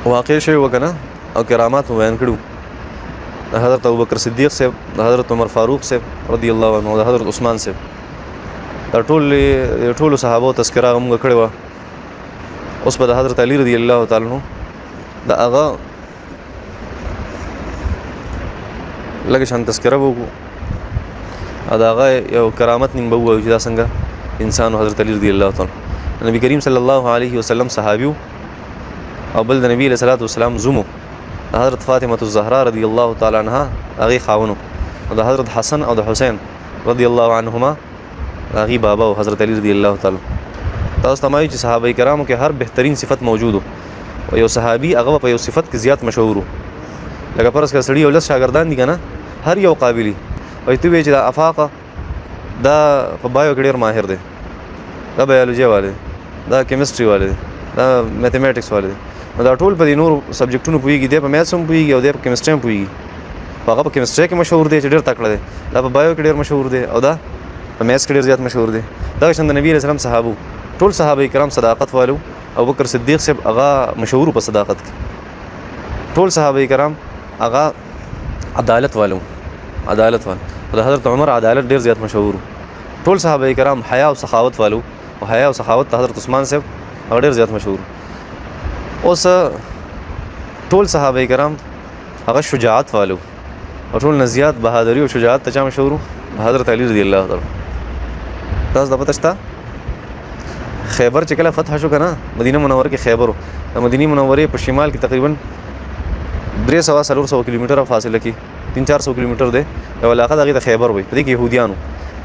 واقع شوی وکنه او کرامات بیان کړو د حضرت ابوبکر صدیق صاحب، د حضرت عمر فاروق صاحب رضی الله عنه، د حضرت عثمان صاحب، دا ټول صحابه تذکرہ موږ کړو. اوس په د حضرت علی رضی الله تعالی عنہ دا هغه لکه شان تذکرہ وکړو، دا هغه یو کرامت نیم به وایو چې دا څنګه انسان حضرت علی رضی الله تعالی نبی کریم صلی الله علیه وسلم صحابیو او بل د نبی علیہ الصلوۃ والسلام زومو حضرت فاطمه الزهرا رضی الله تعالی عنها هغه خاونو، د حضرت حسن او د حسین رضی الله عنهما هغه بابا او حضرت علی رضی الله تعالی. تاسو تمایي چې صحابه کرامو کې هر بهترین صفت موجودو او یو صحابي هغه په یو صفت کې زیات مشهور، لکه پرس کا سړی ولس شاګردان دي کنه هر یو قابلی، وای ته وی چې د افاقه دا په بایو کې ډیر ماهر دی، دا بایولوژي والے، دا کیمستري والے، دا میتھمیټکس والے، دا ټول په نور سبجیکټونو پويږي، دی په میث هم پويږي او دی په کیمستري هم پويږي. هغه په کیمستري کې مشهور دی چې ډیر تکړه دی، دا په بایو کې ډیر مشهور دی او دا په میث کې ډیر زیات مشهور دی. دا څنګه نبی رسول الله صحابه ټول صحابه کرام صداقت والو، ابوبکر صدیق صاحب هغه مشهور په صداقت کې، ټول صحابه کرام هغه عدالت والو، د حضرت عمر عدالت ډیر زیات مشهور، ټول صحابه کرام حیا او سخاوت والو، او حیا او سخاوت حضرت عثمان صاحب هغه ډیر زیات مشهور. اوس ټول صحابه کرام هغه شجاعت والو، او ټول نزیات بهادری او شجاعت ته مشهور حضرت علی رضی الله تعالی. تاسو د پته شته خیبر چې کله فتح شو کنه مدینه منوره کې خیبر، د مدینه منوره په شمال کې تقریبا 300 کیلومتره فاصله کې 300-400 کیلومتر دی یو علاقه دغه د خیبر وي، په دې کې يهوديانو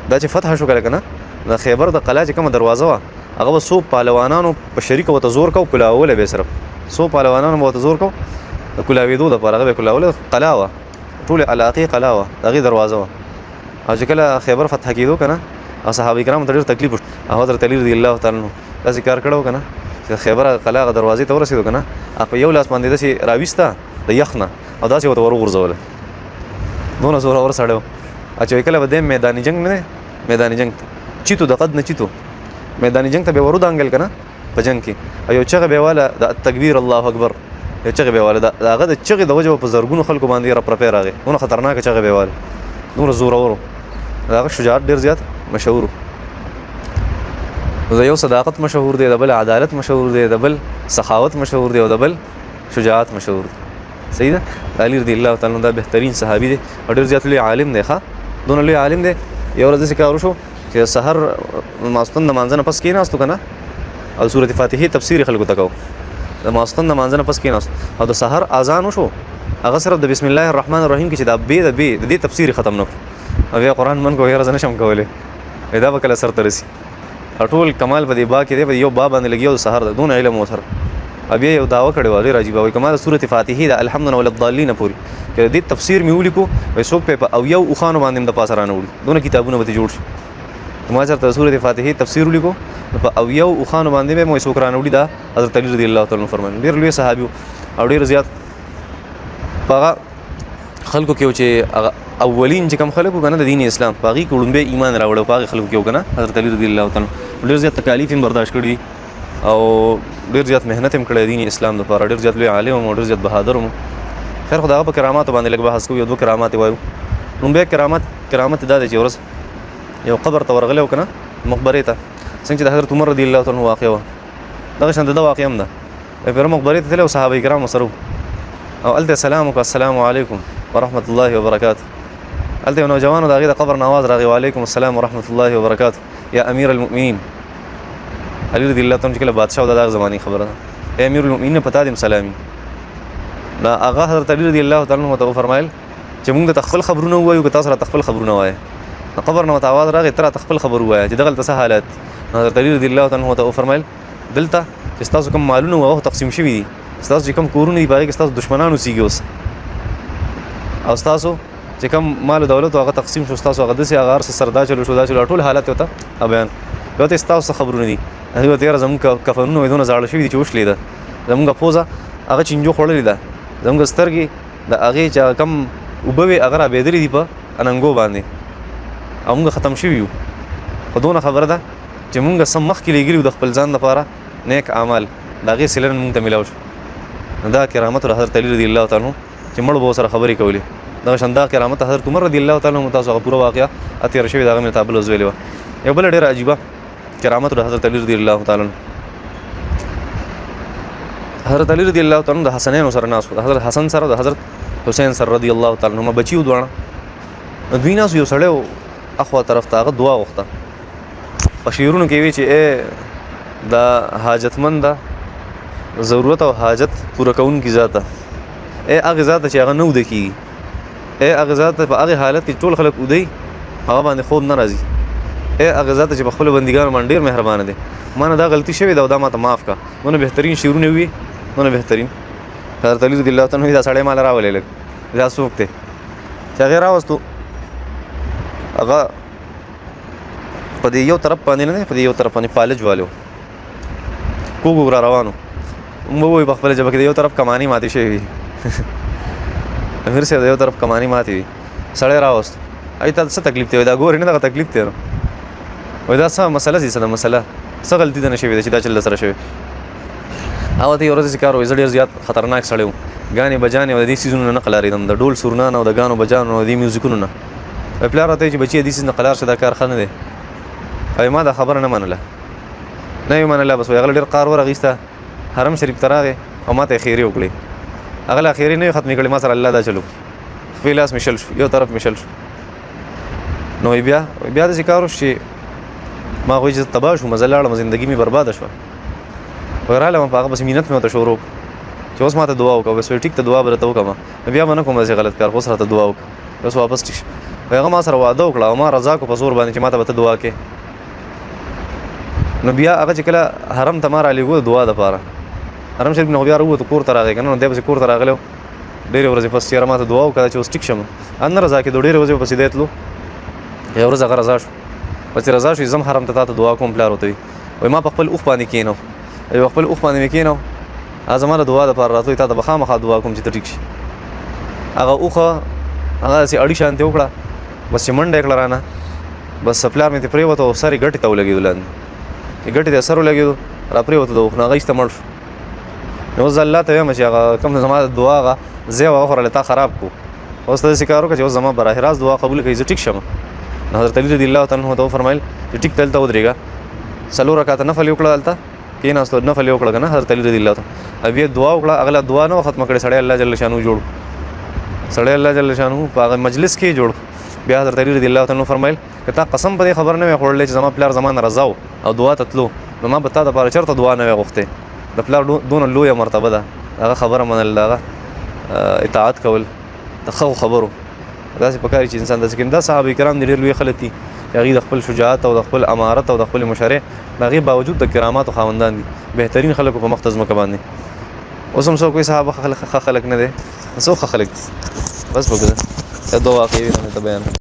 دا چې فتح شو کله کنه د خیبر د قلعه چې کومه دروازه وا هغه وسو پهلوانانو په شریک وته زور کو کلاوله به صرف سو پهلوانانو وته زور کو د کلاویدو د پاره به کلاوله قلعه وا ټول علاقه قلعه وا دغه دروازه وا. او چې کله خیبر فتح کیدو کنه صحابه کرام ته ډېر تکلیف حضرت علی رضی الله تعالی عنہ دا ذکر کړو کنه چې خیبر قلعه دروازې ته ورسېدو کنه په یو لاس باندې د راويستا د یخنه او داسې وته ورغورځول دونه زور اور سړیو. اچھا کله به د میداني جنگ نه میداني جنگ چیتو د قد نه چیتو میداني جنگ ته به ورود انګل کنه په جنگ کې یو چغه به والا د تکبیر الله اکبر، یو چغه به والا دغه د چغه د وجه په زرګونو خلکو باندې را پر راغی، نو خطرناک چغه به والا نور زور اورو، دغه شجاعت ډیر زیات مشهور، د یو صداقت مشهور دی، د بل عدالت مشهور دی، د بل سخاوت مشهور دی او د بل شجاعت مشهور دی. صحیح ده. علی رضی الله تعالی عنہ دا بهترین صحابي دی او ډیر زیات لوی عالم دی، ښه دونه لوی عالم دی. یو ورځ څه کار وشو چې سحر ماستن د مانځنه پس کېناستو کنه او سورۃ فاتحه تفسیر خلکو تکاو، د ماستن د مانځنه پس کېناست او د سحر اذان وشو هغه صرف د بسم الله الرحمن الرحیم کې چې دا به د دې تفسیر ختم نو او بیا قران من کو یې راځنه شم کوله دا به کله سر ترسي ټول کمال په دې با کې دی، په یو با باندې لګیو سحر د دون علم وسر ابي یو داوا کړي وای راځي به کمال سورۃ فاتحه د الحمدلله وللضالین پوری کې دې تفسیر میولې کو وای سو په او یو خوانو باندې د پاسه رانه وړي دونه کتابونه به جوړ شي. ما چرته سورۃ فاتحه تفسیر ولیکو په او یو خوانو باندې به مو سو کرانه وړي دا حضرت علی رضی الله تعالی عنہ فرمایي ډیر لوی صحابي او ډیر زیات هغه خلکو کې چې اولین چې کوم خلکو کنه د دین اسلام باغی کوړم به ایمان راوړو باغی خلکو کې کنه حضرت علی رضی الله تعالی ډیر زیات تکالیف هم برداشت کړی او ډیر زیات مهنت هم کړی دین اسلام لپاره، ډیر زیات لوی عالم او ډیر زیات بهادر هم. خیر خدای په کرامات باندې لګ بحث کوو، یو دوه کرامات وایو. نو به کرامت دا چې ورس یو قبر ته ورغلو کنه مقبره ته څنګه چې د حضرت عمر رضی الله تعالی عنہ واقع و دغه شند دا واقع هم ده په مقبره ته له صحابه کرام سره او الته السلام علیکم ورحمت الله وبرکاته، الته نوجوانو دغه د قبر نواز راغی وعلیکم السلام ورحمت الله وبرکاته یا امیر المؤمنین. علی رضی الله تعالی عنہ بادشاہ د دغه زمانی خبره اے امیر المؤمنین پتا دیم سلامي دا هغه حضرت علی رضی الله تعالی عنہ ته فرمایل چې موږ د تخفل خبرونه وایو که تاسو را تخفل خبرونه وایي قبر نو تاواز راغی تر تخفل خبر وایي چې دغه ته حالت حضرت علی رضی الله تعالی عنہ ته فرمایل دلته چې تاسو کوم مالونه او تقسیم شوی دي تاسو چې کوم کورونه دی باغ کې تاسو دشمنانو سیږي اوس او تاسو چې کوم مال دولت هغه تقسیم شو تاسو هغه د سي هغه سردا چلو شو دا چلو ټول حالت وته بیان یو ته تاسو خبرونه دي هغه تیر زموږ کفنونه ودونه زاړه شوی دي چې وښ لیدا زموږ پوزا هغه چنجو خړلې ده زموږ سترګي د هغه چې کم وبوي هغه بيدري دي په اننګو باندې موږ ختم شوی یو په دونه خبره ده چې موږ سم مخ کې لګیلو د خپل ځان لپاره نیک اعمال دغه سلن موږ ته ملاو شو دا کرامت حضرت علی رضی الله تعالی عنہ چې مړ به سره خبرې کولې دا شندا کرامت حضرت عمر رضی الله تعالی عنہ تاسو پورا واقعا اتیر شوی دا غو تابل وزویل و یو بل ډیر عجیبه کرامت حضرت علی رضی الله تعالی عنہ حضرت علی رضی الله تعالی عنہ د حسنین سره ناس حضرت حسن سره د حضرت حسین سره رضی الله تعالی عنہ بچیو دوانه دوی ناس یو سړیو اخوا طرف ته دعا وغوښته په شعرونو کې وی چې دا حاجتمند ده ضرورت او حاجت پوره کون کی ذاته هغه ذاته چې هغه نو د کی هغه ذاته په هغه حالت کې ټول خلک ودی هغه باندې خوب نه راځي هغه ذاته چې په خپل بندګانو باندې ډیر مهربان دي مانه دا غلطي شوی دا ما ته معاف کا نو بهترین شعرونه وی نو بهترین حضرت علی رضی الله تعالی عنہ دا سړی مال راولې لګ دا څوک ته چې غیر راوستو هغه په دې یو طرف باندې نه په دې یو طرف باندې پالج والو کوګو را روانو مو په خپل جبه کې یو طرف کمانی ماتي شي هر څه یو طرف کمانی ماتي سړی راوست اې ته څه تکلیف دی دا ګور نه دا تکلیف دی وای دا څه مسله دي څه مسله څه غلطي ده نشي چې دا چل سره شوی او ته ورته کار وې ډیر زیات خطرناک سړی و غانې بجانې او د دې سيزونو نه قلاریدم د ډول سورنان او د غانو بجانو او د میوزیکونو نه په پلار ته چې بچي دې سيز نه قلار شدا کار خنه دي اې ما دا خبره نه منله نه منله بس ویغل ډیر قار ورغیسته حرم شریف تراغه او ماته خیری وکړي اغله خیری نه ختمي کړي ما سره الله دا چلو فیلاس مشل یو طرف مشل نو بیا د ذکر شي ما غوښ تباہ شو مزلاړه زندگی می برباد شو وراله ما هغه بس مينت مې ته شروع چې اوس ما ته دعا وکړه بس ټیک ته دعا برته وکړه بیا باندې کوم څه غلط کار خو سره ته دعا وکړه بس واپس ټیک هغه ما سره وعده وکړه او ما رضا کو په زور باندې چې ما ته دعا کې نو بیا هغه چې کله حرم ته مار علی ګو دعا د پاره حرم شریف نو بیا وروته کور ته راغی کنه نو د کور ته راغلو ډېر ورځې پس چې ما ته دعا وکړه چې اوس ټیک شم ان رضا کې ډېر ورځې پس دیتلو یو ورځ هغه رضا شو پس رضا شو زم حرم ته دعا کوم پلار وته وي ما په خپل اوخ باندې کینو یو خپل اوخ باندې کینو ازمانه دعا د پاره راته ته د بخامه دعا کوم چې ټیک شي هغه اوخه هغه سي اړي شانته وکړه بس منډه کړه رانه بس پلار مې ته پرې وته ساري ګټه ته ولګېدل ګټه دې سره ولګېدو را پرې وته دوه نه غیشته مړ نو زله ته مې چې هغه کوم زما دعا غا زه واخره لته خراب کو اوس ته ذکر وکړه چې زما براه راست دعا قبول کړي زه ټیک شم حضرت علی رضی الله تعالی عنہ ته فرمایل چې ټیک تل ته ودرېګا سلو رکعات نفل وکړه دلته کې نه ستو نفل وکړه کنه حضرت علی رضی الله تعالی ابي دعا وکړه اغلا دعا نه ختم کړي سړی الله جل شانو جوړ سړی الله جل شانو په مجلس کې جوړ بیا حضرت علی رضی الله تعالی عنہ فرمایل کته قسم په خبر نه خورلې چې زما پلار زمانه رضاو او دعا تتلو نو ما بتا د پاره چرته دعا نه غوښته د پلار دون لوی مرتبه ده هغه خبره منل هغه اطاعت کول د خبرو داسې پکاري چې انسان د سکیندا صحابه کرام ډېر لوی خلک دي هغه د خپل شجاعت او د خپل امارت او د خپل مشره هغه باوجود د کرامات او خواندان دي بهترین خلکو په مختزمه کې باندې اوس هم څو کوئی صحابه خلک نه دي څو خلک بس وګړه دا دوه واقعي نه ته بیان